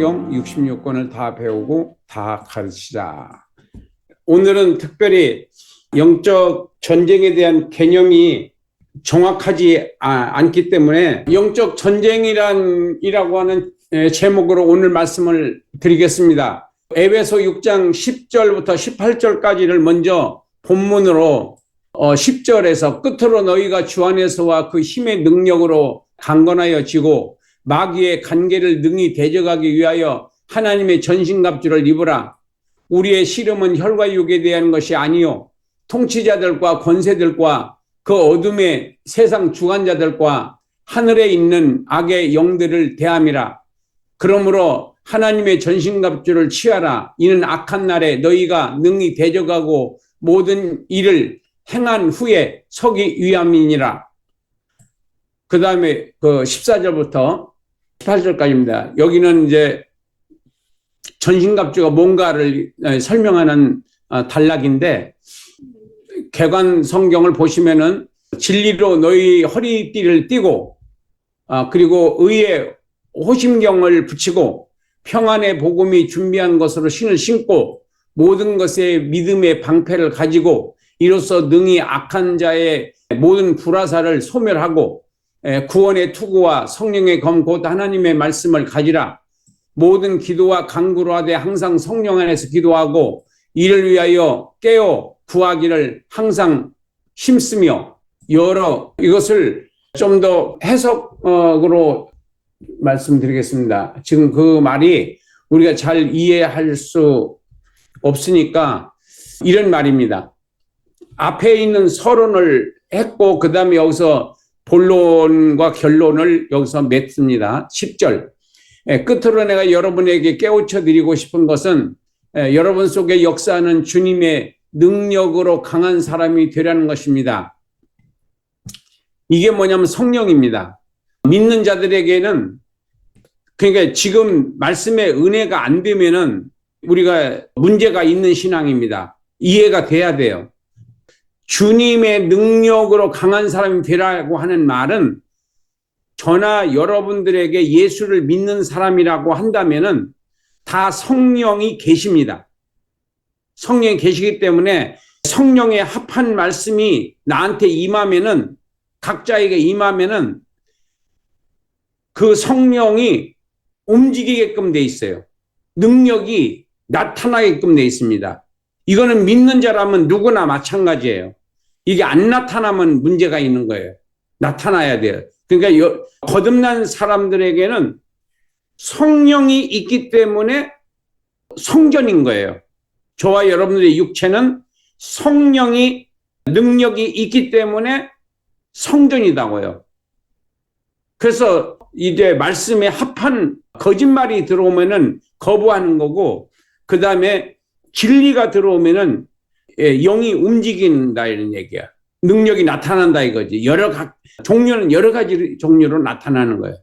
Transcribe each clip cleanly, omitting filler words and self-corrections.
성경 66권을 다 배우고 다 가르치자. 오늘은 특별히 영적 전쟁에 대한 개념이 정확하지 않기 때문에 영적 전쟁이라고 하는 제목으로 오늘 말씀을 드리겠습니다. 에베소 6장 10절부터 18절까지를 먼저 본문으로 10절에서 끝으로 너희가 주 안에서와 그 힘의 능력으로 강건하여 지고 마귀의 간계를 능히 대적하기 위하여 하나님의 전신갑주를 입으라. 우리의 씨름은 혈과 육에 대한 것이 아니요 통치자들과 권세들과 그 어둠의 세상 주관자들과 하늘에 있는 악의 영들을 대함이라. 그러므로 하나님의 전신갑주를 취하라. 이는 악한 날에 너희가 능히 대적하고 모든 일을 행한 후에 서기 위함이니라. 그 다음에 그 14절부터 18절까지입니다. 여기는 이제 전신갑주가 뭔가를 설명하는 단락인데, 개관 성경을 보시면은 진리로 너희 허리띠를 띠고, 그리고 의의 호심경을 붙이고, 평안의 복음이 준비한 것으로 신을 신고, 모든 것에 믿음의 방패를 가지고, 이로써 능히 악한 자의 모든 불화살을 소멸하고, 구원의 투구와 성령의 검 곧 하나님의 말씀을 가지라. 모든 기도와 간구로 하되 항상 성령 안에서 기도하고 이를 위하여 깨어 구하기를 항상 힘쓰며 이것을 좀 더 해석으로 말씀드리겠습니다. 지금 그 말이 우리가 잘 이해할 수 없으니까 이런 말입니다. 앞에 있는 서론을 했고 그 다음에 여기서 본론과 결론을 여기서 맺습니다. 10절. 끝으로 내가 여러분에게 깨우쳐 드리고 싶은 것은 여러분 속에 역사하는 주님의 능력으로 강한 사람이 되라는 것입니다. 이게 뭐냐면 성령입니다. 믿는 자들에게는, 그러니까 지금 말씀의 은혜가 안 되면은 우리가 문제가 있는 신앙입니다. 이해가 돼야 돼요. 주님의 능력으로 강한 사람이 되라고 하는 말은 저나 여러분들에게 예수를 믿는 사람이라고 한다면은 다 성령이 계십니다. 성령이 계시기 때문에 성령의 합한 말씀이 나한테 임하면은, 각자에게 임하면은 그 성령이 움직이게끔 돼 있어요. 능력이 나타나게끔 돼 있습니다. 이거는 믿는 자라면 누구나 마찬가지예요. 이게 안 나타나면 문제가 있는 거예요. 나타나야 돼요. 그러니까 거듭난 사람들에게는 성령이 있기 때문에 성전인 거예요. 저와 여러분들의 육체는 성령이, 능력이 있기 때문에 성전이다고요. 그래서 이제 말씀에 합한 거짓말이 들어오면은 거부하는 거고, 그 다음에 진리가 들어오면은 영이 움직인다 이런 얘기야. 능력이 나타난다 이거지. 종류는 여러 가지 종류로 나타나는 거예요.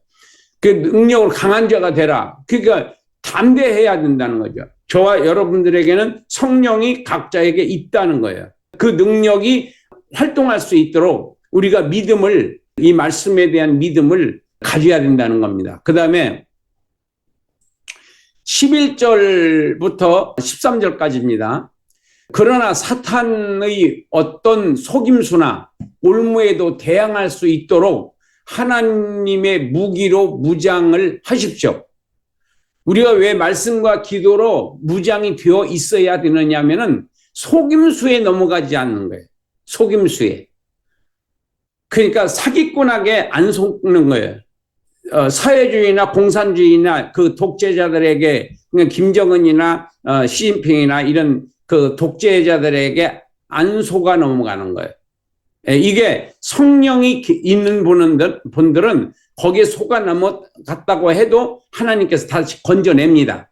그 능력으로 강한 자가 되라. 그러니까 담대해야 된다는 거죠. 저와 여러분들에게는 성령이 각자에게 있다는 거예요. 그 능력이 활동할 수 있도록 우리가 믿음을, 이 말씀에 대한 믿음을 가져야 된다는 겁니다. 그 다음에 11절부터 13절까지입니다. 그러나 사탄의 어떤 속임수나 올무에도 대항할 수 있도록 하나님의 무기로 무장을 하십시오. 우리가 왜 말씀과 기도로 무장이 되어 있어야 되느냐면은 속임수에 넘어가지 않는 거예요. 속임수에. 그러니까 사기꾼에게 안 속는 거예요. 사회주의나 공산주의나 그 독재자들에게, 그냥 김정은이나 시진핑이나 이런 그 독재자들에게 안 속아 넘어가는 거예요. 이게 성령이 있는 분들은 거기에 속아 넘어갔다고 해도 하나님께서 다시 건져냅니다.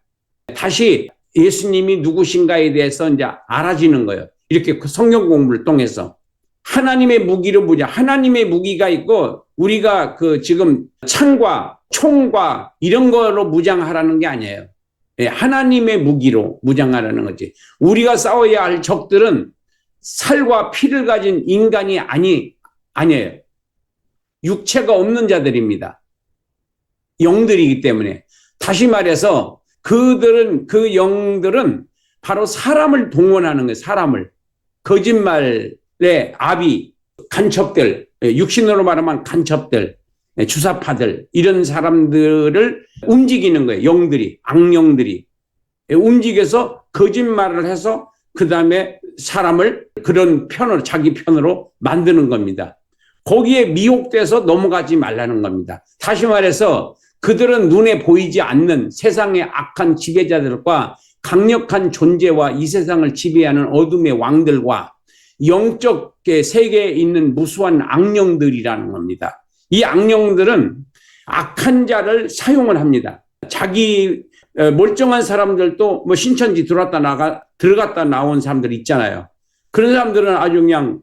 다시 예수님이 누구신가에 대해서 이제 알아지는 거예요. 이렇게 성경 공부를 통해서. 하나님의 무기로 무장, 하나님의 무기가 있고 우리가 그 지금 창과 총과 이런 거로 무장하라는 게 아니에요. 하나님의 무기로 무장하라는 거지. 우리가 싸워야 할 적들은 살과 피를 가진 인간이 아니에요. 육체가 없는 자들입니다. 영들이기 때문에. 다시 말해서 그들은, 그 영들은 바로 사람을 동원하는 거예요. 사람을. 거짓말의 아비, 간첩들, 육신으로 말하면 간첩들, 주사파들, 이런 사람들을 움직이는 거예요. 영들이, 악령들이. 움직여서 거짓말을 해서 그 다음에 사람을 그런 편으로, 자기 편으로 만드는 겁니다. 거기에 미혹돼서 넘어가지 말라는 겁니다. 다시 말해서 그들은 눈에 보이지 않는 세상의 악한 지배자들과 강력한 존재와 이 세상을 지배하는 어둠의 왕들과 영적 세계에 있는 무수한 악령들이라는 겁니다. 이 악령들은 악한 자를 사용을 합니다. 자기 멀쩡한 사람들도 뭐 신천지 들어갔다 나온 사람들 있잖아요. 그런 사람들은 아주 그냥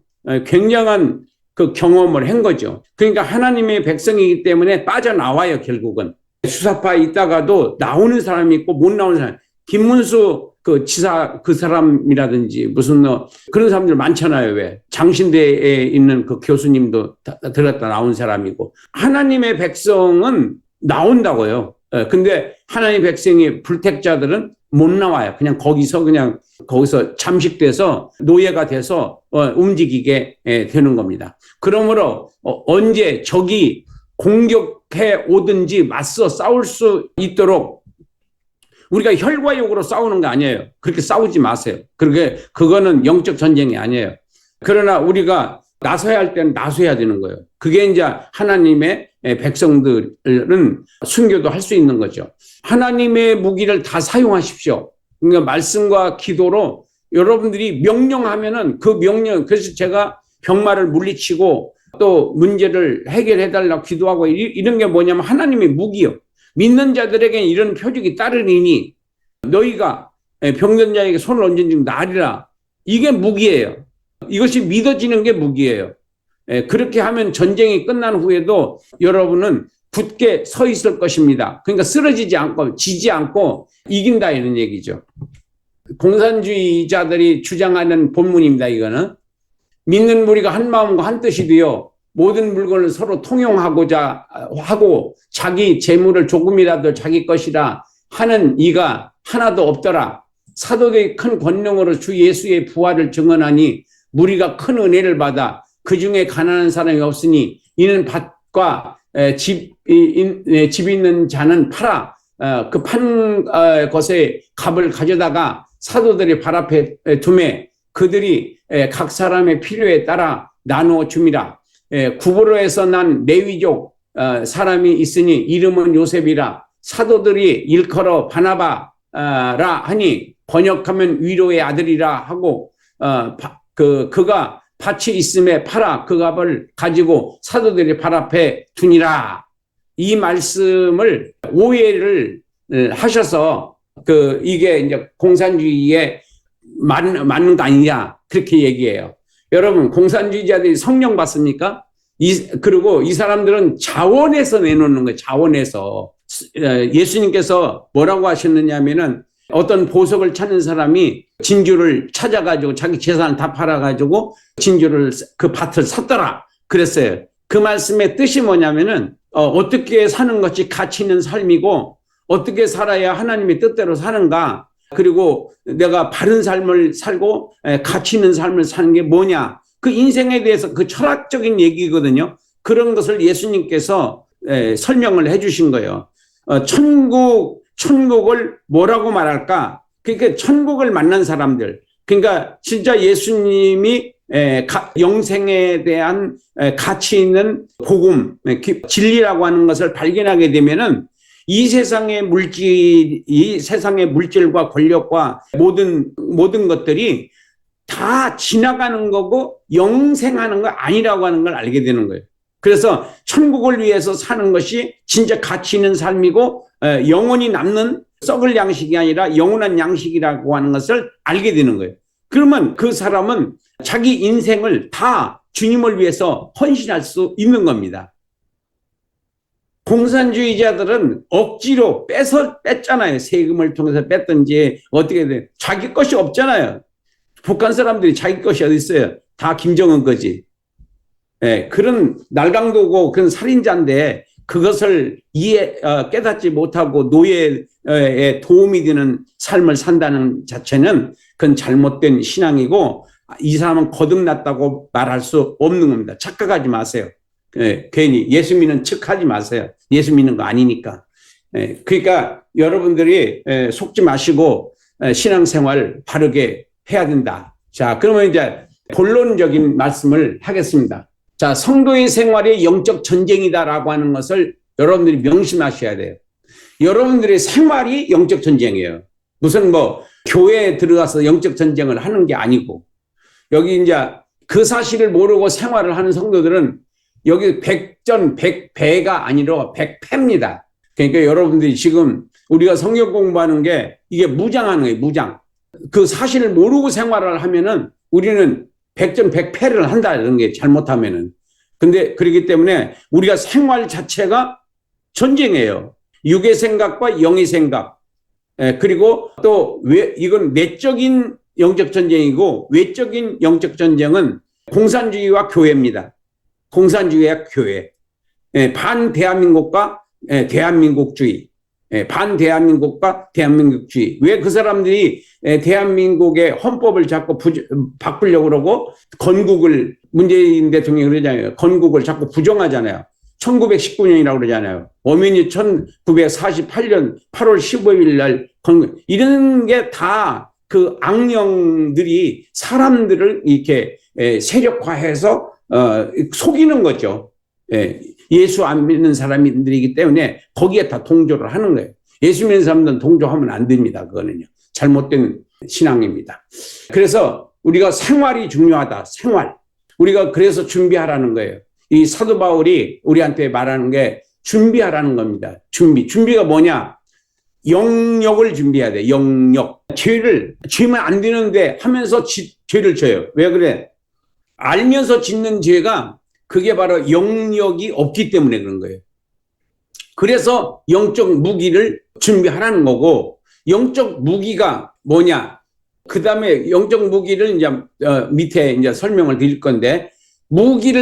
굉장한 그 경험을 한 거죠. 그러니까 하나님의 백성이기 때문에 빠져나와요, 결국은. 수사파에 있다가도 나오는 사람이 있고 못 나오는 사람. 김문수 그 지사 그 사람이라든지 무슨 그런 사람들 많잖아요. 왜? 장신대에 있는 그 교수님도 들어갔다 나온 사람이고. 하나님의 백성은 나온다고요. 근데 하나님의 백성이 불택자들은 못 나와요. 그냥 거기서 잠식돼서 노예가 돼서 움직이게 되는 겁니다. 그러므로 언제 적이 공격해 오든지 맞서 싸울 수 있도록 우리가 혈과 육으로 싸우는 거 아니에요. 그렇게 싸우지 마세요. 그거는 영적 전쟁이 아니에요. 그러나 우리가 나서야 할 때는 나서야 되는 거예요. 그게 이제 하나님의 백성들은 순교도 할 수 있는 거죠. 하나님의 무기를 다 사용하십시오. 그러니까 말씀과 기도로 여러분들이 명령하면은 그 명령, 그래서 제가 병마를 물리치고 또 문제를 해결해달라고 기도하고 이런 게 뭐냐면 하나님의 무기요. 믿는 자들에게는 이런 표적이 따르니 너희가 병든 자에게 손을 얹은 즉 나으리라. 이게 무기예요. 이것이 믿어지는 게 무기예요. 그렇게 하면 전쟁이 끝난 후에도 여러분은 굳게 서 있을 것입니다. 그러니까 쓰러지지 않고 지지 않고 이긴다 이런 얘기죠. 공산주의자들이 주장하는 본문입니다. 이거는 믿는 무리가 한 마음과 한 뜻이 되어 모든 물건을 서로 통용하고자 하고 자기 재물을 조금이라도 자기 것이라 하는 이가 하나도 없더라. 사도들이 큰 권능으로 주 예수의 부활을 증언하니 무리가 큰 은혜를 받아 그 중에 가난한 사람이 없으니 이는 밭과 집 있는 자는 팔아 그 판 것에 값을 가져다가 사도들이 발 앞에 두매 그들이 각 사람의 필요에 따라 나누어 줍니다. 구브로에서 난 레위족 사람이 있으니 이름은 요셉이라 사도들이 일컬어 바나바라 하니 번역하면 위로의 아들이라 하고 그가 밭이 있음에 팔아 그 값을 가지고 사도들이 발 앞에 두니라. 이 말씀을 오해를 하셔서 이게 이제 공산주의에 맞는 거 아니냐 그렇게 얘기해요. 여러분 공산주의자들이 성령 받습니까? 그리고 이 사람들은 자원에서 내놓는 거예요. 자원에서. 예수님께서 뭐라고 하셨느냐면은 어떤 보석을 찾는 사람이 진주를 찾아가지고 자기 재산을 다 팔아가지고 진주를 그 밭을 샀더라 그랬어요. 그 말씀의 뜻이 뭐냐면은 어떻게 사는 것이 가치 있는 삶이고 어떻게 살아야 하나님의 뜻대로 사는가 그리고 내가 바른 삶을 살고 가치 있는 삶을 사는 게 뭐냐 그 인생에 대해서 그 철학적인 얘기거든요. 그런 것을 예수님께서 설명을 해주신 거예요. 천국을 뭐라고 말할까? 그러니까 천국을 만난 사람들. 그러니까 진짜 예수님이 영생에 대한 가치 있는 복음, 진리라고 하는 것을 발견하게 되면은 이 세상의 물질과 권력과 모든 것들이 다 지나가는 거고 영생하는 거 아니라고 하는 걸 알게 되는 거예요. 그래서 천국을 위해서 사는 것이 진짜 가치 있는 삶이고 영원히 남는 썩을 양식이 아니라 영원한 양식이라고 하는 것을 알게 되는 거예요. 그러면 그 사람은 자기 인생을 다 주님을 위해서 헌신할 수 있는 겁니다. 공산주의자들은 억지로 뺐잖아요. 세금을 통해서 뺐든지 어떻게 돼. 자기 것이 없잖아요. 북한 사람들이 자기 것이 어디 있어요. 다 김정은 거지. 그런 날강도고 그런 살인자인데 그것을 깨닫지 못하고 도움이 되는 삶을 산다는 자체는 그건 잘못된 신앙이고 이 사람은 거듭났다고 말할 수 없는 겁니다. 착각하지 마세요. 괜히 예수 믿는 척하지 마세요. 예수 믿는 거 아니니까. 그러니까 여러분들이 속지 마시고 신앙생활 바르게 해야 된다. 자, 그러면 이제 본론적인 말씀을 하겠습니다. 자, 성도의 생활이 영적 전쟁이다라고 하는 것을 여러분들이 명심하셔야 돼요. 여러분들의 생활이 영적 전쟁이에요. 무슨 뭐 교회에 들어가서 영적 전쟁을 하는 게 아니고, 여기 이제 그 사실을 모르고 생활을 하는 성도들은 여기 백전 백배가 아니라 백패입니다. 그러니까 여러분들이 지금 우리가 성경 공부하는 게 이게 무장하는 거예요. 무장. 그 사실을 모르고 생활을 하면은 우리는 백전 백패를 한다, 이런 게 잘못하면은. 근데 그렇기 때문에 우리가 생활 자체가 전쟁이에요. 육의 생각과 영의 생각. 그리고 또 이건 내적인 영적 전쟁이고, 외적인 영적 전쟁은 공산주의와 교회입니다. 공산주의와 교회. 반 대한민국과 대한민국주의. 반 대한민국과 대한민국주의. 왜 그 사람들이 대한민국의 헌법을 자꾸 바꾸려고 그러고 건국을, 문재인 대통령이 그러잖아요. 건국을 자꾸 부정하잖아요. 1919년이라고 그러잖아요. 엄연히 1948년 8월 15일 날 건국. 이런 게 다 그 악령들이 사람들을 이렇게 세력화해서 속이는 거죠. 예수 안 믿는 사람들이기 때문에 거기에 다 동조를 하는 거예요. 예수 믿는 사람들은 동조하면 안 됩니다. 그거는요. 잘못된 신앙입니다. 그래서 우리가 생활이 중요하다. 생활. 우리가 그래서 준비하라는 거예요. 이 사도 바울이 우리한테 말하는 게 준비하라는 겁니다. 준비가 뭐냐? 영역을 준비해야 돼. 영역. 죄면 안 되는데 하면서 죄를 져요. 왜 그래? 알면서 짓는 죄가 그게 바로 영역이 없기 때문에 그런 거예요. 그래서 영적 무기를 준비하라는 거고, 영적 무기가 뭐냐? 그 다음에 영적 무기를 이제 밑에 이제 설명을 드릴 건데, 무기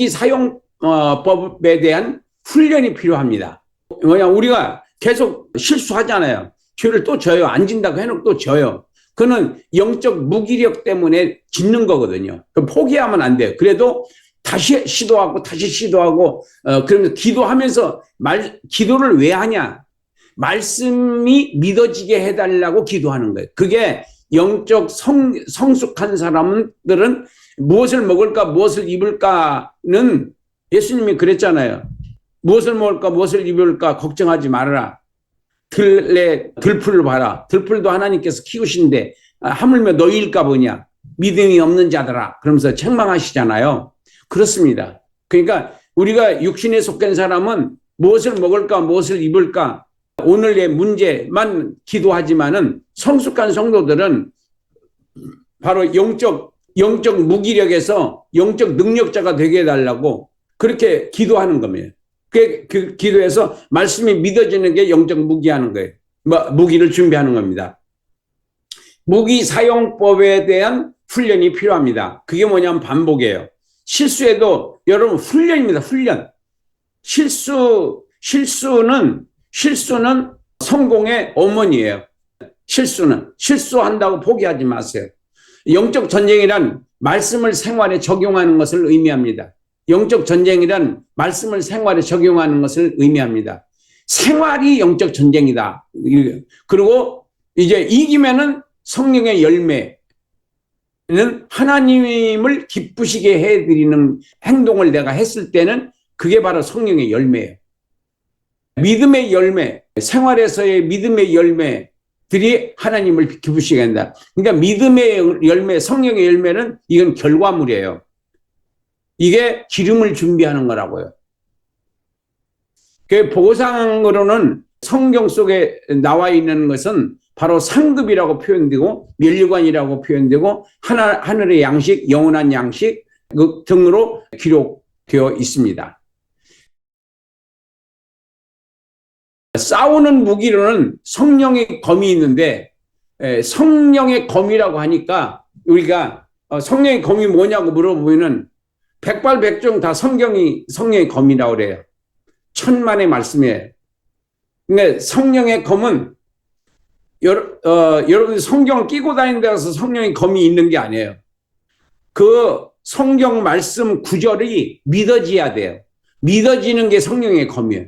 사용법에 대한 훈련이 필요합니다. 뭐냐? 우리가 계속 실수하잖아요. 죄를 또 져요. 안 진다고 해놓고 또 져요. 그는 영적 무기력 때문에 짓는 거거든요. 포기하면 안 돼요. 그래도 다시 시도하고 그러면서 기도하면서 기도를 왜 하냐? 말씀이 믿어지게 해달라고 기도하는 거예요. 그게 영적 성숙한 사람들은 무엇을 먹을까 무엇을 입을까는 예수님이 그랬잖아요. 무엇을 먹을까 무엇을 입을까 걱정하지 말아라. 들풀을 봐라. 들풀도 하나님께서 키우신데 하물며 너희일까 보냐. 믿음이 없는 자들아. 그러면서 책망하시잖아요. 그렇습니다. 그러니까 우리가 육신에 속한 사람은 무엇을 먹을까 무엇을 입을까 오늘의 문제만 기도하지만은 성숙한 성도들은 바로 영적 무기력에서 영적 능력자가 되게 해달라고 그렇게 기도하는 겁니다. 그 기도해서 말씀이 믿어지는 게 영적 무기하는 거예요. 무기를 준비하는 겁니다. 무기 사용법에 대한 훈련이 필요합니다. 그게 뭐냐면 반복이에요. 실수해도 여러분 훈련입니다. 훈련. 실수는 성공의 어머니예요. 실수한다고 포기하지 마세요. 영적 전쟁이란 말씀을 생활에 적용하는 것을 의미합니다. 영적 전쟁이란 말씀을 생활에 적용하는 것을 의미합니다. 생활이 영적 전쟁이다. 그리고 이제 이기면은 성령의 열매는 하나님을 기쁘시게 해드리는 행동을 내가 했을 때는 그게 바로 성령의 열매예요. 믿음의 열매, 생활에서의 믿음의 열매들이 하나님을 기쁘시게 한다. 그러니까 믿음의 열매, 성령의 열매는 이건 결과물이에요. 이게 기름을 준비하는 거라고요. 그 보상으로는 성경 속에 나와 있는 것은 바로 상급이라고 표현되고 면류관이라고 표현되고 하늘의 양식, 영원한 양식 등으로 기록되어 있습니다. 싸우는 무기로는 성령의 검이 있는데 성령의 검이라고 하니까 우리가 성령의 검이 뭐냐고 물어보면은 백발백중 다 성령의 검이라고 그래요. 천만의 말씀에 근데 성령의 검은 여러분이 성경을 끼고 다니는 데서 성령의 검이 있는 게 아니에요. 그 성경 말씀 구절이 믿어져야 돼요. 믿어지는 게 성령의 검이에요.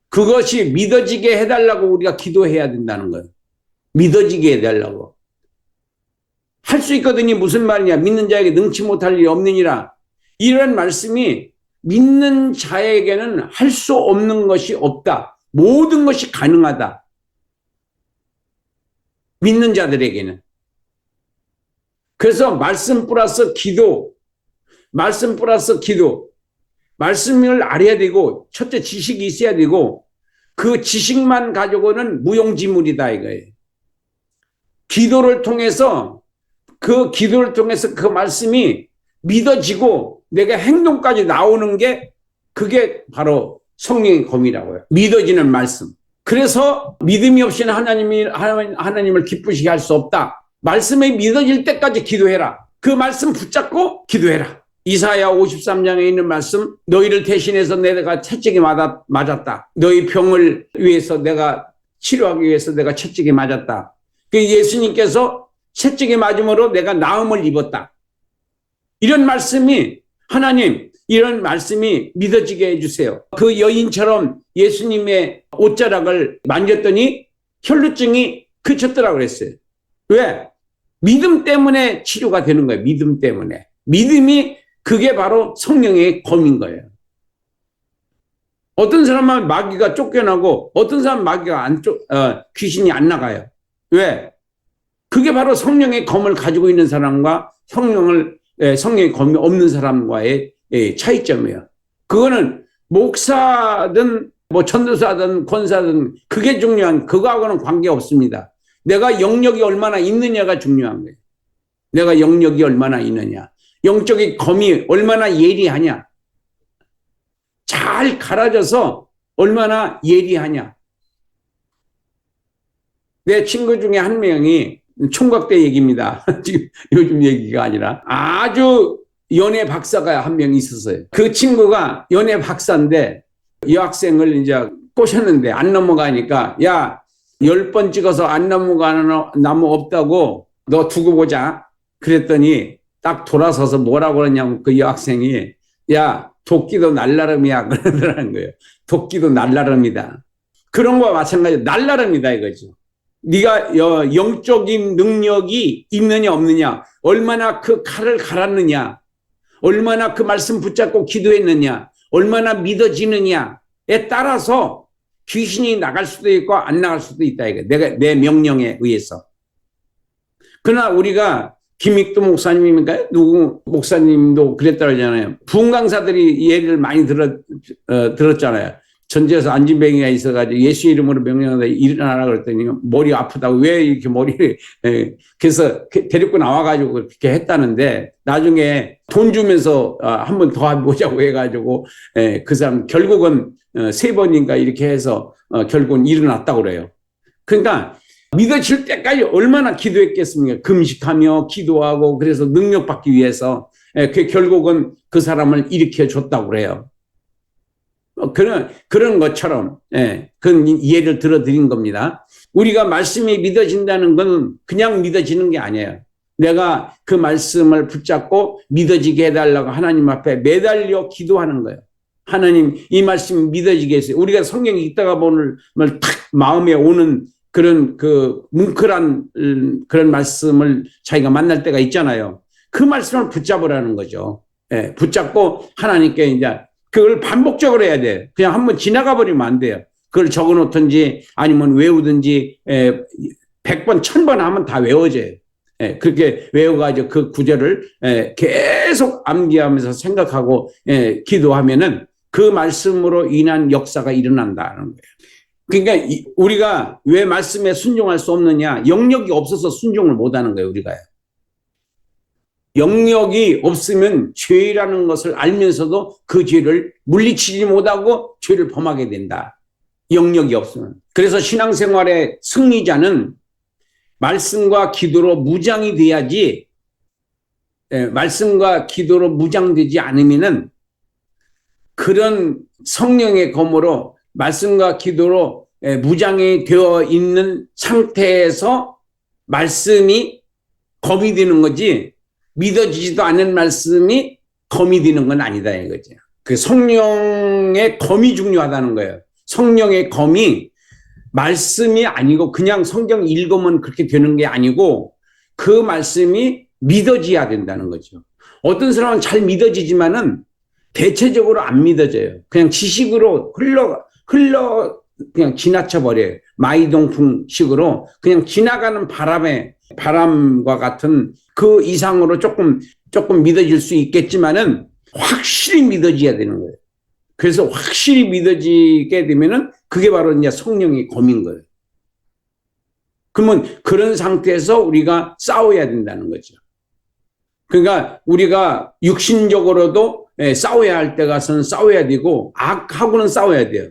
그것이 믿어지게 해달라고 우리가 기도해야 된다는 거예요. 믿어지게 해달라고. 할 수 있거든요. 무슨 말이냐. 믿는 자에게 능치 못할 일이 없느니라. 이런 말씀이 믿는 자에게는 할 수 없는 것이 없다. 모든 것이 가능하다. 믿는 자들에게는. 그래서 말씀 플러스 기도, 말씀 플러스 기도, 말씀을 알아야 되고 첫째 지식이 있어야 되고 그 지식만 가지고는 무용지물이다 이거예요. 기도를 통해서 그 말씀이 믿어지고 내가 행동까지 나오는 게 그게 바로 성령의 검이라고요. 믿어지는 말씀. 그래서 믿음이 없이는 하나님을 기쁘시게 할 수 없다. 말씀이 믿어질 때까지 기도해라. 그 말씀 붙잡고 기도해라. 이사야 53장에 있는 말씀, 너희를 대신해서 내가 채찍에 맞았다. 너희 병을 위해서 내가 치료하기 위해서 내가 채찍에 맞았다. 그 예수님께서 채찍에 맞음으로 내가 나음을 입었다. 이런 말씀이 하나님 이런 말씀이 믿어지게 해주세요. 그 여인처럼 예수님의 옷자락을 만졌더니 혈루증이 그쳤더라고 그랬어요. 왜? 믿음 때문에 치료가 되는 거예요. 믿음 때문에. 믿음이 그게 바로 성령의 검인 거예요. 어떤 사람은 마귀가 쫓겨나고 어떤 사람은 마귀가 귀신이 안 나가요. 왜? 그게 바로 성령의 검을 가지고 있는 사람과 성령의 검이 없는 사람과의 차이점이에요. 그거는 목사든 뭐 전도사든 권사든 그게 중요한, 그거하고는 관계없습니다. 내가 영역이 얼마나 있느냐가 중요한 거예요. 내가 영역이 얼마나 있느냐. 영적인 검이 얼마나 예리하냐. 잘 갈아져서 얼마나 예리하냐. 내 친구 중에 한 명이 총각대 얘기입니다. 지금 요즘 얘기가 아니라 아주 연애 박사가 한 명 있었어요. 그 친구가 연애 박사인데 여학생을 이제 꼬셨는데 안 넘어가니까 야, 10번 찍어서 안 넘어가는 나무 없다고 너 두고 보자. 그랬더니 딱 돌아서서 뭐라고 그러냐면 그 여학생이 야, 도끼도 날라름이야 그러더라는 거예요. 도끼도 날라름이다. 그런 거와 마찬가지로 날라름이다 이거죠. 네가 영적인 능력이 있느냐 없느냐, 얼마나 그 칼을 갈았느냐, 얼마나 그 말씀 붙잡고 기도했느냐, 얼마나 믿어지느냐에 따라서 귀신이 나갈 수도 있고 안 나갈 수도 있다 이거. 내 명령에 의해서. 그러나 우리가 김익도 목사님인가요? 누구 목사님도 그랬다고 하잖아요. 부흥 강사들이 예를 많이 들었잖아요. 전주에서 안진뱅이가 있어가지고 예수 이름으로 명령하다 일어나라 그랬더니 머리 아프다고 왜 이렇게 머리를 그래서 데리고 나와가지고 그렇게 했다는데 나중에 돈 주면서 한 번 더 해보자고 해가지고 그 사람 결국은 3번인가 이렇게 해서 결국은 일어났다고 그래요. 그러니까 믿어질 때까지 얼마나 기도했겠습니까? 금식하며 기도하고 그래서 능력받기 위해서 그 결국은 그 사람을 일으켜 줬다고 그래요. 그런 것처럼, 그런 예를 들어드린 겁니다. 우리가 말씀이 믿어진다는 건 그냥 믿어지는 게 아니에요. 내가 그 말씀을 붙잡고 믿어지게 해달라고 하나님 앞에 매달려 기도하는 거예요. 하나님, 이 말씀이 믿어지게 해주세요. 우리가 성경 읽다가 보면 탁 마음에 오는 그런 뭉클한 그런 말씀을 자기가 만날 때가 있잖아요. 그 말씀을 붙잡으라는 거죠. 붙잡고 하나님께 이제 그걸 반복적으로 해야 돼요. 그냥 한번 지나가 버리면 안 돼요. 그걸 적어 놓든지 아니면 외우든지 100번, 1000번 하면 다 외워져요. 그렇게 외워가지고 그 구절을 계속 암기하면서 생각하고 기도하면은 그 말씀으로 인한 역사가 일어난다는 거예요. 그러니까 우리가 왜 말씀에 순종할 수 없느냐? 영역이 없어서 순종을 못하는 거예요, 우리가요. 영역이 없으면 죄라는 것을 알면서도 그 죄를 물리치지 못하고 죄를 범하게 된다. 영역이 없으면. 그래서 신앙생활의 승리자는 말씀과 기도로 무장이 돼야지, 말씀과 기도로 무장되지 않으면은 그런 성령의 검으로 말씀과 기도로 무장이 되어 있는 상태에서 말씀이 검이 되는 거지, 믿어지지도 않는 말씀이 검이 되는 건 아니다 이거죠. 그 성령의 검이 중요하다는 거예요. 성령의 검이 말씀이 아니고 그냥 성경 읽으면 그렇게 되는 게 아니고 그 말씀이 믿어져야 된다는 거죠. 어떤 사람은 잘 믿어지지만은 대체적으로 안 믿어져요. 그냥 지식으로 흘러 그냥 지나쳐 버려요. 마이동풍식으로 그냥 지나가는 바람과 같은 그 이상으로 조금 믿어질 수 있겠지만은 확실히 믿어져야 되는 거예요. 그래서 확실히 믿어지게 되면은 그게 바로 이제 성령의 검인 거예요. 그러면 그런 상태에서 우리가 싸워야 된다는 거죠. 그러니까 우리가 육신적으로도 싸워야 할 때 가서는 싸워야 되고 악하고는 싸워야 돼요.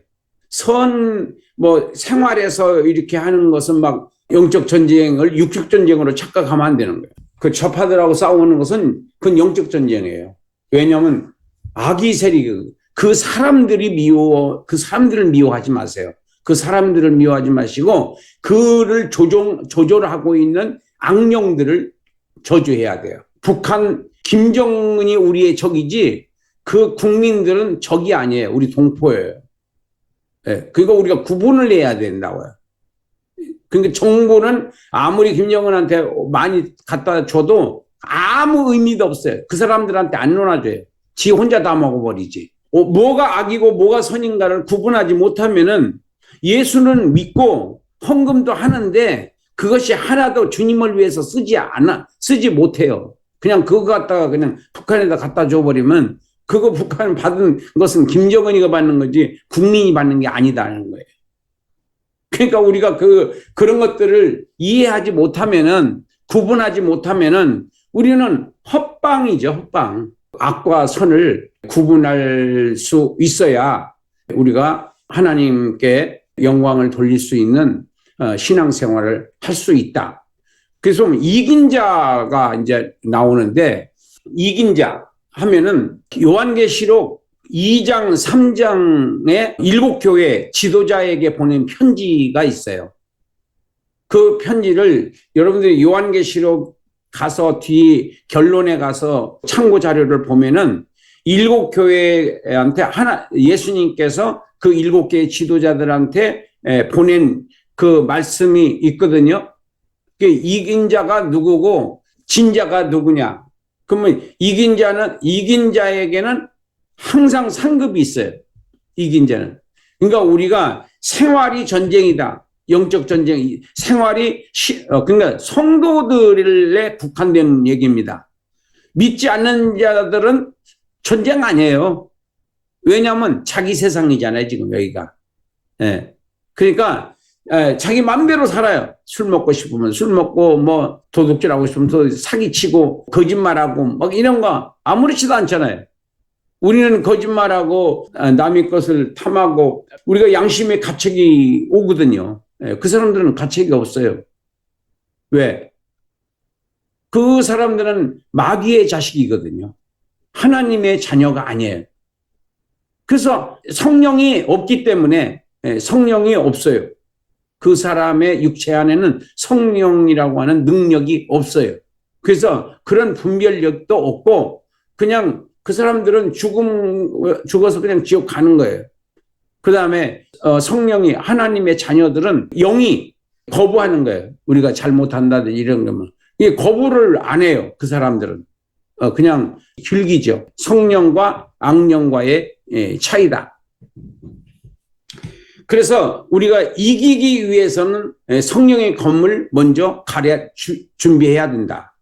생활에서 이렇게 하는 것은 막 영적 전쟁을 육적 전쟁으로 착각하면 안 되는 거예요. 그 좌파들하고 싸우는 것은 그건 영적 전쟁이에요. 왜냐하면 악의 세력, 그 사람들을 미워하지 마세요. 그 사람들을 미워하지 마시고 그를 조절하고 있는 악령들을 저주해야 돼요. 북한 김정은이 우리의 적이지 그 국민들은 적이 아니에요. 우리 동포예요. 그러니까 우리가 구분을 해야 된다고요. 그러니까 정부는 아무리 김정은한테 많이 갖다 줘도 아무 의미도 없어요. 그 사람들한테 안 놀아줘요. 지 혼자 다 먹어버리지. 뭐가 악이고 뭐가 선인가를 구분하지 못하면은 예수는 믿고 헌금도 하는데 그것이 하나도 주님을 위해서 쓰지 못해요. 그냥 그거 갖다가 그냥 북한에다 갖다 줘버리면 그거 북한 받은 것은 김정은이가 받는 거지 국민이 받는 게 아니다는 거예요. 그러니까 우리가 그런 것들을 이해하지 못하면은, 구분하지 못하면은 우리는 헛방이죠, 헛방. 악과 선을 구분할 수 있어야 우리가 하나님께 영광을 돌릴 수 있는 신앙생활을 할 수 있다. 그래서 이긴 자가 이제 나오는데, 이긴 자 하면은 요한계시록 2장, 3장에 7교회 지도자에게 보낸 편지가 있어요. 그 편지를 여러분들이 요한계시록 가서 뒤 결론에 가서 참고 자료를 보면은 7교회한테 예수님께서 그 7개의 지도자들한테 보낸 그 말씀이 있거든요. 이긴 자가 누구고 진자가 누구냐? 그러면 이긴 자에게는 항상 상급이 있어요. 이긴 자는. 그러니까 우리가 생활이 전쟁이다. 영적 전쟁, 생활이 그러니까 성도들에 국한된 얘기입니다. 믿지 않는 자들은 전쟁 아니에요. 왜냐하면 자기 세상이잖아요, 지금 여기가. 그러니까 자기 맘대로 살아요. 술 먹고 싶으면 술 먹고, 뭐 도둑질하고 싶으면 사기치고 거짓말하고 막 이런 거 아무렇지도 않잖아요. 우리는 거짓말하고 남의 것을 탐하고 우리가 양심의 가책이 오거든요. 그 사람들은 가책이 없어요. 왜? 그 사람들은 마귀의 자식이거든요. 하나님의 자녀가 아니에요. 그래서 성령이 없기 때문에 성령이 없어요. 그 사람의 육체 안에는 성령이라고 하는 능력이 없어요. 그래서 그런 분별력도 없고 그냥 그 사람들은 죽어서 그냥 지옥 가는 거예요. 그 다음에 성령이, 하나님의 자녀들은 영이 거부하는 거예요. 우리가 잘못한다든지 이런 거면. 이게 거부를 안 해요. 그 사람들은. 그냥 즐기죠. 성령과 악령과의 차이다. 그래서 우리가 이기기 위해서는 성령의 검을 먼저 준비해야 된다.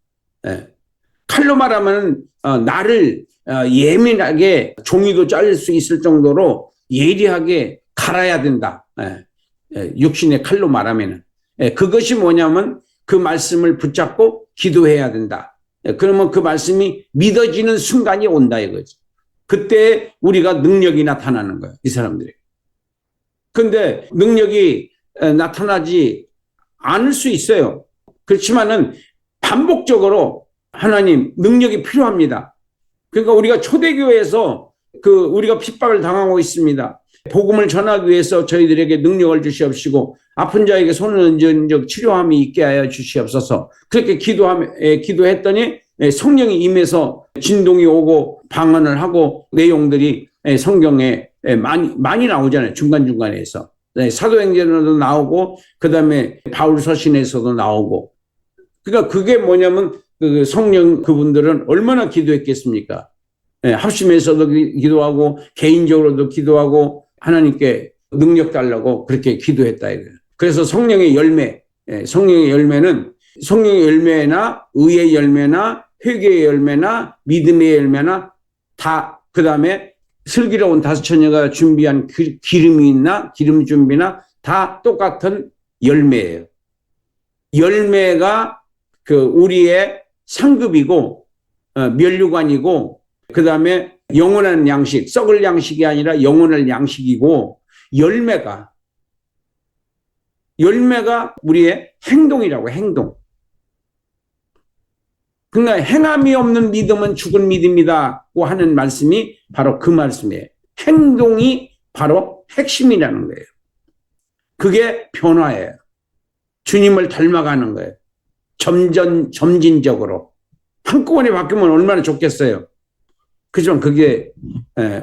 칼로 말하면 나를 예민하게 종이도 잘릴 수 있을 정도로 예리하게 갈아야 된다. 육신의 칼로 말하면은. 그것이 뭐냐면 그 말씀을 붙잡고 기도해야 된다. 그러면 그 말씀이 믿어지는 순간이 온다 이거죠. 그때 우리가 능력이 나타나는 거예요. 이 사람들이. 근데 능력이 나타나지 않을 수 있어요. 그렇지만은 반복적으로 하나님 능력이 필요합니다. 그러니까 우리가 초대교회에서 우리가 핍박을 당하고 있습니다. 복음을 전하기 위해서 저희들에게 능력을 주시옵시고 아픈 자에게 손을 얹은 치료함이 있게 하여 주시옵소서. 그렇게 기도했더니 성령이 임해서 진동이 오고 방언을 하고 내용들이 성경에 많이 나오잖아요. 중간중간에서. 사도행전에도 나오고 그다음에 바울 서신에서도 나오고. 그러니까 그게 뭐냐면 그 성령 그분들은 얼마나 기도했겠습니까? 합심해서도 기도하고 개인적으로도 기도하고 하나님께 능력 달라고 그렇게 기도했다. 그래서 성령의 열매는 성령의 열매나 의의 열매나 회개의 열매나 믿음의 열매나 다 그다음에 슬기로운 다섯 처녀가 준비한 기름 준비나 다 똑같은 열매예요. 열매가 그 우리의 상급이고 면류관이고 그다음에 영원한 양식, 썩을 양식이 아니라 영원한 양식이고 열매가 우리의 행동이라고 행동. 그러니까 행함이 없는 믿음은 죽은 믿음이다고 하는 말씀이 바로 그 말씀이에요. 행동이 바로 핵심이라는 거예요. 그게 변화예요. 주님을 닮아가는 거예요. 점진적으로. 한꺼번에 바뀌면 얼마나 좋겠어요. 그지만 그게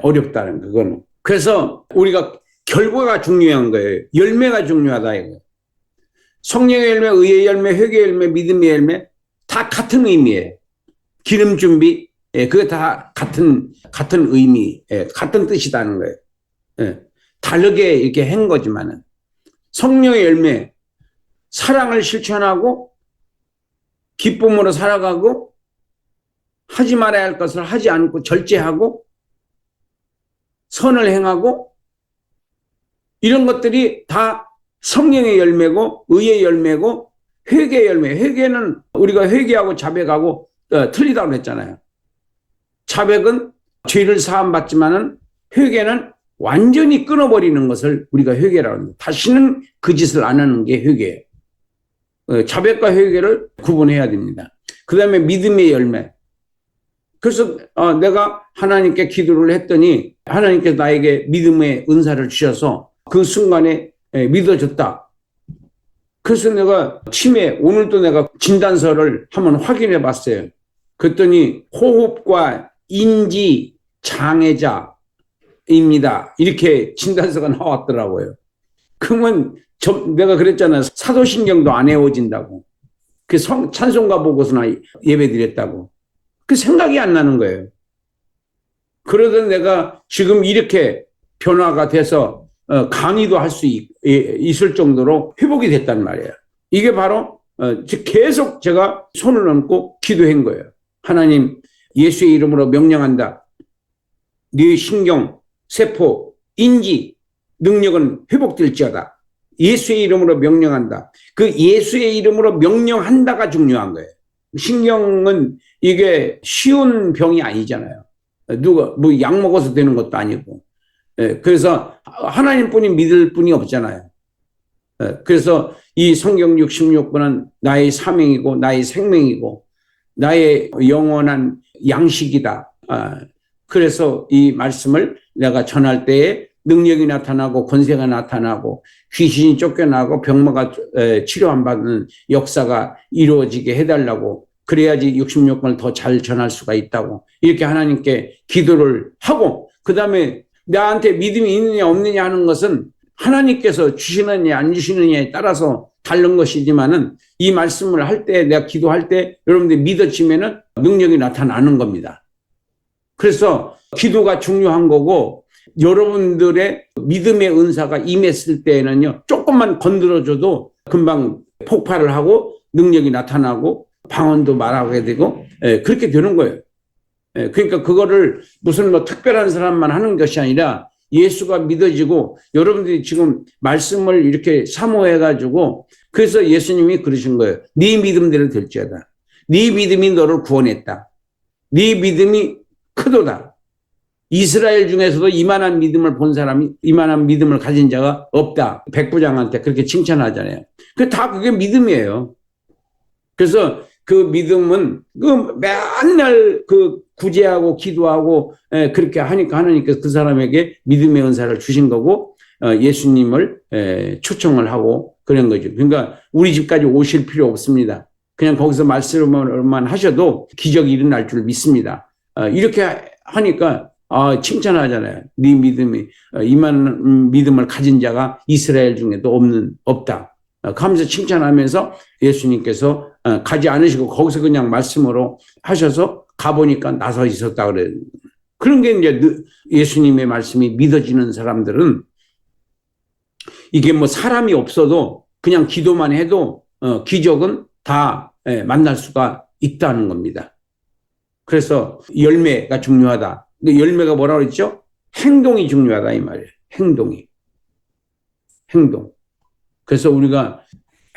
어렵다는 그거는. 그래서 우리가 결과가 중요한 거예요. 열매가 중요하다 이거. 성령의 열매, 의의 열매, 회개의 열매, 믿음의 열매 다 같은 의미예요. 기름 준비, 그게 다 같은 의미, 같은 뜻이다는 거예요. 다르게 이렇게 한 거지만은 성령의 열매, 사랑을 실천하고 기쁨으로 살아가고 하지 말아야 할 것을 하지 않고 절제하고 선을 행하고 이런 것들이 다 성령의 열매고 의의 열매고 회개의 열매. 회개는 우리가 회개하고 자백하고 틀리다고 했잖아요. 자백은 죄를 사함받지만은 회개는 완전히 끊어버리는 것을 우리가 회개라고 합니다. 다시는 그 짓을 안 하는 게 회개예요. 자백과 회개를 구분해야 됩니다. 그 다음에 믿음의 열매. 그래서 내가 하나님께 기도를 했더니 하나님께서 나에게 믿음의 은사를 주셔서 그 순간에 믿어졌다. 그래서 내가 오늘도 내가 진단서를 한번 확인해 봤어요. 그랬더니 호흡과 인지 장애자입니다. 이렇게 진단서가 나왔더라고요. 그러면 내가 그랬잖아요. 사도신경도 안 외워진다고. 그 찬송가 보고서나 예배 드렸다고. 그 생각이 안 나는 거예요. 그러던 내가 지금 이렇게 변화가 돼서 강의도 할 수 있을 정도로 회복이 됐단 말이에요. 이게 바로 계속 제가 손을 얹고 기도한 거예요. 하나님 예수의 이름으로 명령한다. 네 신경, 세포, 인지, 능력은 회복될지어다. 예수의 이름으로 명령한다. 그 예수의 이름으로 명령한다가 중요한 거예요. 신경은 이게 쉬운 병이 아니잖아요. 누가 뭐 약 먹어서 되는 것도 아니고. 그래서 하나님뿐이 믿을 뿐이 없잖아요. 그래서 이 성경 66권은 나의 사명이고 나의 생명이고 나의 영원한 양식이다. 그래서 이 말씀을 내가 전할 때에 능력이 나타나고 권세가 나타나고 귀신이 쫓겨나고 병마가 치료안 받는 역사가 이루어지게 해달라고 그래야지 66권을 더 잘 전할 수가 있다고 이렇게 하나님께 기도를 하고 그 다음에 나한테 믿음이 있느냐 없느냐 하는 것은 하나님께서 주시느냐 안 주시느냐에 따라서 다른 것이지만은 이 말씀을 할 때 내가 기도할 때 여러분들이 믿어지면은 능력이 나타나는 겁니다. 그래서 기도가 중요한 거고 여러분들의 믿음의 은사가 임했을 때에는요 조금만 건드려줘도 금방 폭발을 하고 능력이 나타나고 방언도 말하게 되고 그렇게 되는 거예요. 그러니까 그거를 무슨 뭐 특별한 사람만 하는 것이 아니라 예수가 믿어지고 여러분들이 지금 말씀을 이렇게 사모해가지고 그래서 예수님이 그러신 거예요. 네 믿음대로 될지어다. 네 믿음이 너를 구원했다. 네 믿음이 크도다. 이스라엘 중에서도 이만한 믿음을 본 사람이 이만한 믿음을 가진 자가 없다. 백부장한테 그렇게 칭찬하잖아요. 다 그게 믿음이에요. 그래서 그 믿음은 그 맨날 그 구제하고 기도하고 그렇게 하니까 하나님께서 그 사람에게 믿음의 은사를 주신 거고 예수님을 초청을 하고 그런 거죠. 그러니까 우리 집까지 오실 필요 없습니다. 그냥 거기서 말씀만 하셔도 기적이 일어날 줄 믿습니다. 이렇게 하니까 칭찬하잖아요. 네 믿음이 이만 믿음을 가진 자가 이스라엘 중에도 없다. 하면서 칭찬하면서 예수님께서 가지 않으시고 거기서 그냥 말씀으로 하셔서 가보니까 나서 있었다 그래요. 그런 게 이제 예수님의 말씀이 믿어지는 사람들은 이게 뭐 사람이 없어도 그냥 기도만 해도 기적은 다 만날 수가 있다는 겁니다. 그래서 열매가 중요하다. 근데 열매가 뭐라고 그랬죠? 행동이 중요하다 이 말이에요. 행동. 그래서 우리가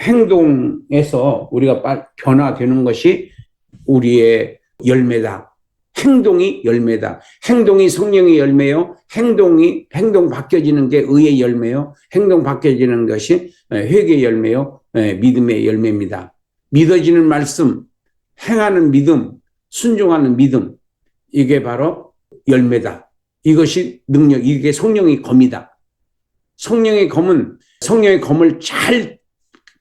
행동에서 우리가 변화되는 것이 우리의 열매다. 행동이 열매다. 행동이 성령의 열매요. 행동 바뀌어지는 게 의의 열매요. 행동 바뀌어지는 것이 회개의 열매요. 믿음의 열매입니다. 믿어지는 말씀, 행하는 믿음, 순종하는 믿음, 이게 바로 열매다. 이것이 능력, 이게 성령의 검이다. 성령의 검을 잘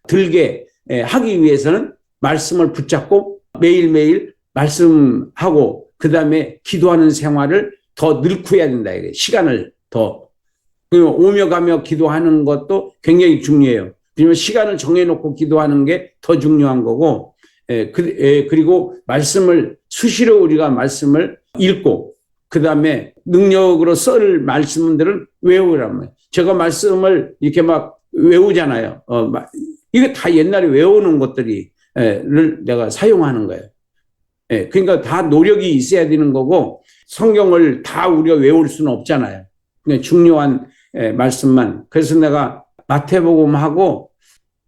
들게 하기 위해서는 말씀을 붙잡고 매일매일 말씀하고 그 다음에 기도하는 생활을 더 넣고 해야 된다. 시간을 더. 오며 가며 기도하는 것도 굉장히 중요해요. 왜냐하면 시간을 정해놓고 기도하는 게 더 중요한 거고 그리고 말씀을 수시로 우리가 말씀을 읽고 그 다음에 능력으로 쓸 말씀들은 외우라면 제가 말씀을 이렇게 막 외우잖아요. 이게 다 옛날에 외우는 것들을 내가 사용하는 거예요. 그러니까 다 노력이 있어야 되는 거고 성경을 다 우리가 외울 수는 없잖아요. 그러니까 중요한 말씀만. 그래서 내가 마태복음하고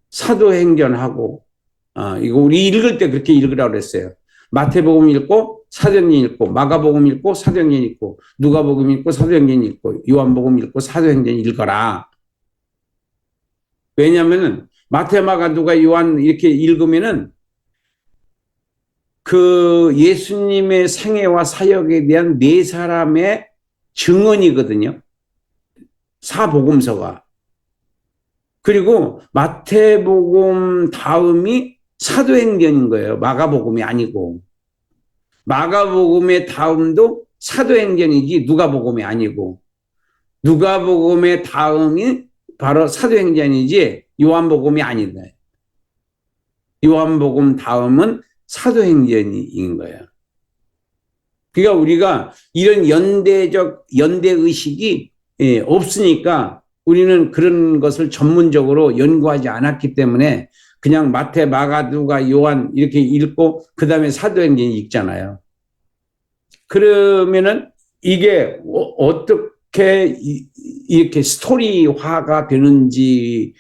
사도행전하고 이거 우리 읽을 때 그렇게 읽으라고 그랬어요. 마태복음 읽고 사도행전 읽고 마가복음 읽고 사도행전 읽고 누가복음 읽고 사도행전 읽고 요한복음 읽고 사도행전 읽어라. 왜냐하면 마태, 마가, 누가, 요한 이렇게 읽으면은 그 예수님의 생애와 사역에 대한 네 사람의 증언이거든요. 사복음서가. 그리고 마태복음 다음이 사도행전인 거예요. 마가복음이 아니고. 마가복음의 다음도 사도행전이지 누가복음이 아니고. 누가복음의 다음이 바로 사도행전이지 요한복음이 아니다. 요한복음 다음은 사도행전인 거예요. 그러니까 우리가 이런 연대의식이 없으니까 우리는 그런 것을 전문적으로 연구하지 않았기 때문에 그냥 마태, 마가, 누가, 요한 이렇게 읽고 그 다음에 사도행전 읽잖아요. 그러면은 이게 어떻게 이렇게 스토리화가 되는지에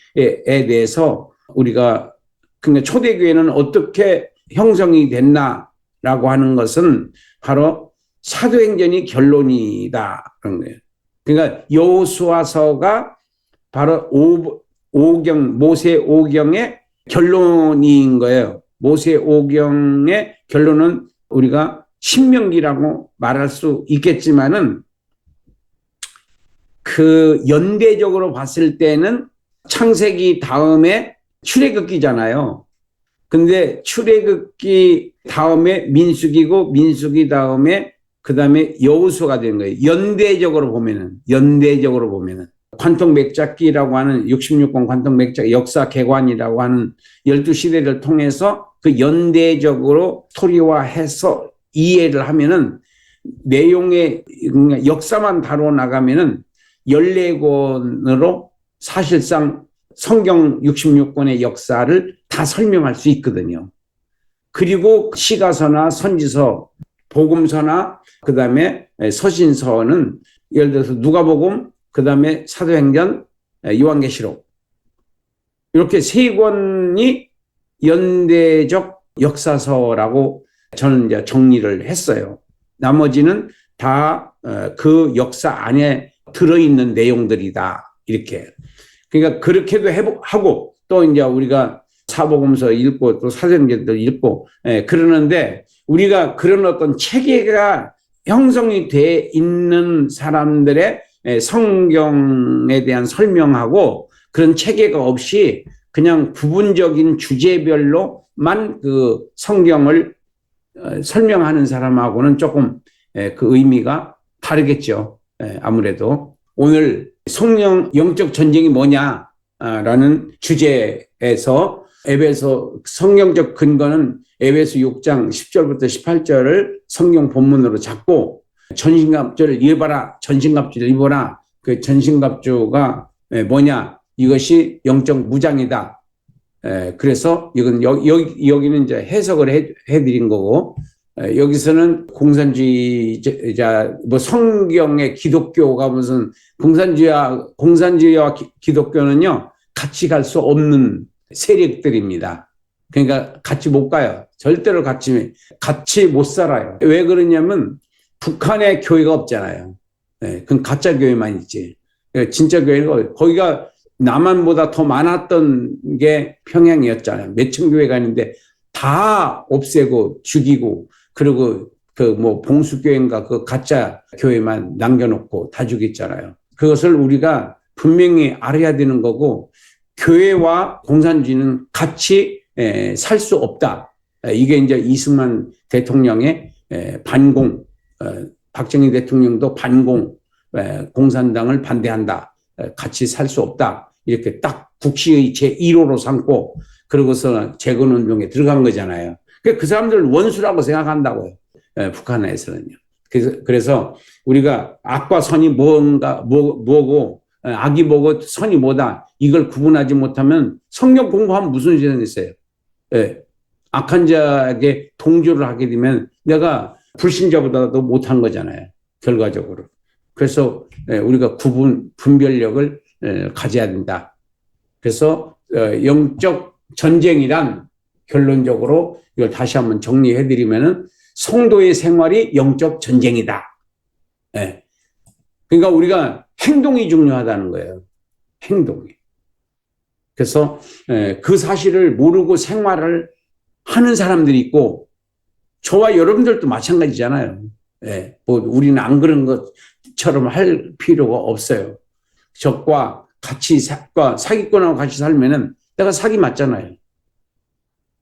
대해서 우리가 그러니까 초대교회는 어떻게 형성이 됐나라고 하는 것은 바로 사도행전이 결론이다 그런 거예요. 그러니까 여호수아서가 바로 모세 5경의 결론인 거예요. 모세 5경의 결론은 우리가 신명기라고 말할 수 있겠지만은 그 연대적으로 봤을 때는 창세기 다음에 출애굽기잖아요. 근데 출애굽기 다음에 민수기고 민수기 다음에 그 다음에 여호수아가 된 거예요. 연대적으로 보면은 관통 맥잡기라고 하는 66권 관통 맥잡기 역사 개관이라고 하는 12시대를 통해서 그 연대적으로 스토리화해서 이해를 하면은 내용의 역사만 다루어 나가면은 14권으로 사실상 성경 66권의 역사를 다 설명할 수 있거든요. 그리고 시가서나 선지서, 복음서나 그 다음에 서신서는 예를 들어서 누가복음, 그 다음에 사도행전, 요한계시록 이렇게 세 권이 연대적 역사서라고 저는 이제 정리를 했어요. 나머지는 다 그 역사 안에 들어있는 내용들이다. 이렇게. 그러니까 그렇게도 하고 또 이제 우리가 사복음서 읽고 또 사도행전도 읽고 그러는데 우리가 그런 어떤 체계가 형성이 돼 있는 사람들의 성경에 대한 설명하고 그런 체계가 없이 그냥 부분적인 주제별로만 그 성경을 설명하는 사람하고는 조금 그 의미가 다르겠죠. 아무래도 오늘 성령 영적 전쟁이 뭐냐라는 주제에서 에베소 성경적 근거는 에베소 6장 10절부터 18절을 성경 본문으로 잡고 전신갑주를 입어라. 전신갑주를 입어라. 그 전신갑주가 뭐냐? 이것이 영적 무장이다. 그래서 이건 여기는 이제 해석을 해드린 거고 여기서는 공산주의자 뭐 성경의 기독교가 무슨 공산주의와 기독교는요 같이 갈 수 없는 세력들입니다. 그러니까 같이 못 가요. 절대로 같이 못 살아요. 왜 그러냐면 북한에 교회가 없잖아요. 그건 가짜 교회만 있지. 진짜 교회가 거기가 남한보다 더 많았던 게 평양이었잖아요. 몇천 교회가 있는데 다 없애고 죽이고 그리고 그 뭐 봉수교회인가 그 가짜 교회만 남겨놓고 다 죽였잖아요. 그것을 우리가 분명히 알아야 되는 거고 교회와 공산주의는 같이 살 수 없다. 이게 이제 이승만 대통령의 반공, 박정희 대통령도 반공, 공산당을 반대한다. 같이 살 수 없다. 이렇게 딱 국시의 제1호로 삼고 그러고서 재건운동에 들어간 거잖아요. 그 사람들을 원수라고 생각한다고요. 북한에서는요. 그래서 우리가 악과 선이 뭐고 악이 뭐고 선이 뭐다. 이걸 구분하지 못하면 성경 공부하면 무슨 소용이 있어요. 악한 자에게 동조를 하게 되면 내가 불신자보다도 못한 거잖아요. 결과적으로. 그래서 우리가 분별력을 가져야 된다. 그래서 영적 전쟁이란 결론적으로 이걸 다시 한번 정리해드리면은 성도의 생활이 영적 전쟁이다. 그러니까 우리가 행동이 중요하다는 거예요. 행동이. 그래서 그 사실을 모르고 생활을 하는 사람들이 있고 저와 여러분들도 마찬가지잖아요. 뭐 우리는 안 그런 것처럼 할 필요가 없어요. 적과 같이 사기꾼하고 같이 살면은 내가 사기 맞잖아요.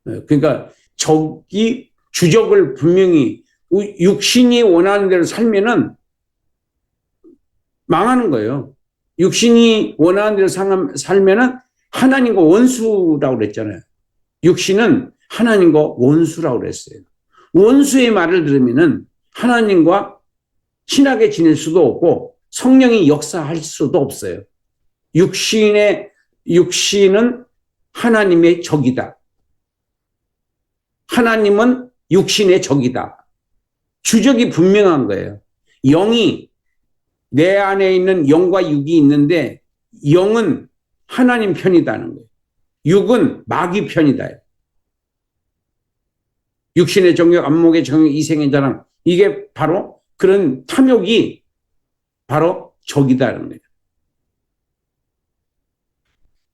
그러니까 적이 주적을 분명히 육신이 원하는 대로 살면은 망하는 거예요. 육신이 원하는 대로 살면은 하나님과 원수라고 그랬잖아요. 육신은 하나님과 원수라고 그랬어요. 원수의 말을 들으면은 하나님과 친하게 지낼 수도 없고 성령이 역사할 수도 없어요. 육신은 하나님의 적이다. 하나님은 육신의 적이다. 주적이 분명한 거예요. 영이 내 안에 있는 영과 육이 있는데 영은 하나님 편이다는 거예요. 육은 마귀 편이다. 육신의 정욕, 안목의 정욕, 이생의 자랑 이게 바로 그런 탐욕이 바로 적이다는 거예요.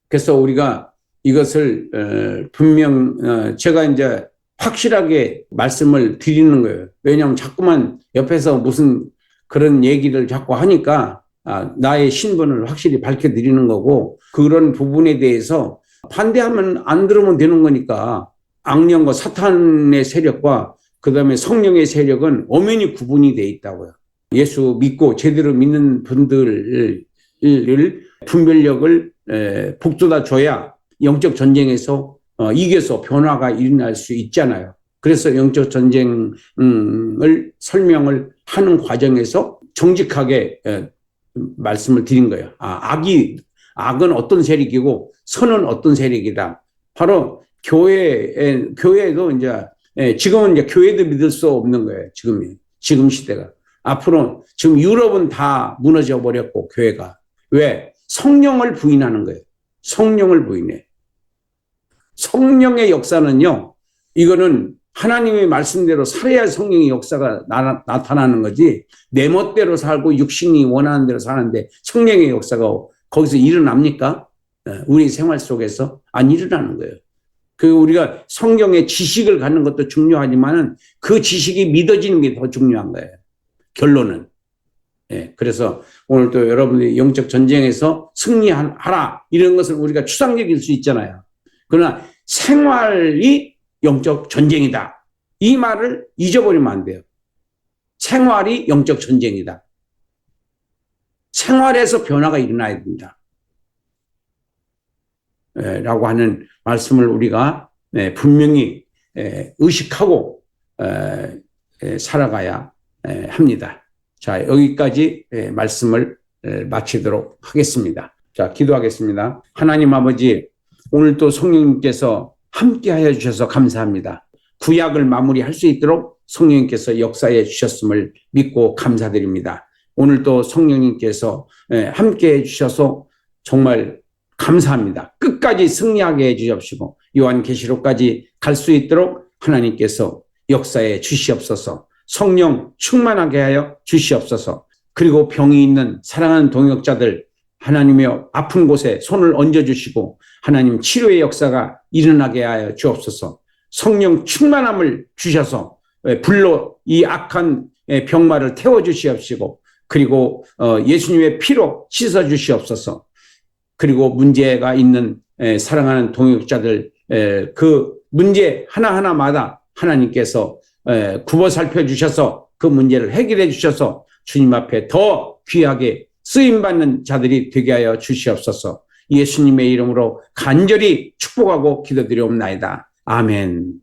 그래서 우리가 이것을 제가 이제 확실하게 말씀을 드리는 거예요. 왜냐하면 자꾸만 옆에서 무슨 그런 얘기를 자꾸 하니까 나의 신분을 확실히 밝혀드리는 거고 그런 부분에 대해서 반대하면 안 들으면 되는 거니까 악령과 사탄의 세력과 그다음에 성령의 세력은 엄연히 구분이 돼 있다고요. 예수 믿고 제대로 믿는 분들을 분별력을 북돋아 줘야 영적 전쟁에서 이겨서 변화가 일어날 수 있잖아요. 그래서 영적 전쟁을 설명을 하는 과정에서 정직하게 말씀을 드린 거예요. 악은 어떤 세력이고 선은 어떤 세력이다. 바로 교회도 이제 지금은 이제 교회도 믿을 수 없는 거예요. 지금 시대가. 앞으로 지금 유럽은 다 무너져 버렸고 교회가 왜? 성령을 부인하는 거예요. 성령을 부인해. 성령의 역사는요. 이거는 하나님의 말씀대로 살아야 성령의 역사가 나타나는 거지 내 멋대로 살고 육신이 원하는 대로 사는데 성령의 역사가 거기서 일어납니까? 우리 생활 속에서 안 일어나는 거예요. 그 우리가 성경의 지식을 갖는 것도 중요하지만은 그 지식이 믿어지는 게 더 중요한 거예요. 결론은. 예, 그래서 오늘 또 여러분들이 영적 전쟁에서 승리하라 이런 것을 우리가 추상적일 수 있잖아요. 그러나 생활이 영적 전쟁이다. 이 말을 잊어버리면 안 돼요. 생활이 영적 전쟁이다. 생활에서 변화가 일어나야 됩니다. 라고 하는 말씀을 우리가 분명히 의식하고 살아가야 합니다. 자, 여기까지 말씀을 마치도록 하겠습니다. 자, 기도하겠습니다. 하나님 아버지, 오늘 또 성령님께서 함께하여 주셔서 감사합니다. 구약을 마무리할 수 있도록 성령님께서 역사해 주셨음을 믿고 감사드립니다. 오늘 또 성령님께서 함께해 주셔서 정말 감사합니다. 끝까지 승리하게 해 주시옵시고 요한계시록까지 갈 수 있도록 하나님께서 역사해 주시옵소서. 성령 충만하게 하여 주시옵소서. 그리고 병이 있는 사랑하는 동역자들 하나님이여 아픈 곳에 손을 얹어주시고 하나님 치료의 역사가 일어나게 하여 주옵소서. 성령 충만함을 주셔서 불로 이 악한 병마를 태워주시옵시고 그리고 예수님의 피로 씻어주시옵소서. 그리고 문제가 있는 사랑하는 동역자들 그 문제 하나하나마다 하나님께서 굽어 살펴주셔서 그 문제를 해결해 주셔서 주님 앞에 더 귀하게 쓰임받는 자들이 되게 하여 주시옵소서. 예수님의 이름으로 간절히 축복하고 기도드리옵나이다. 아멘.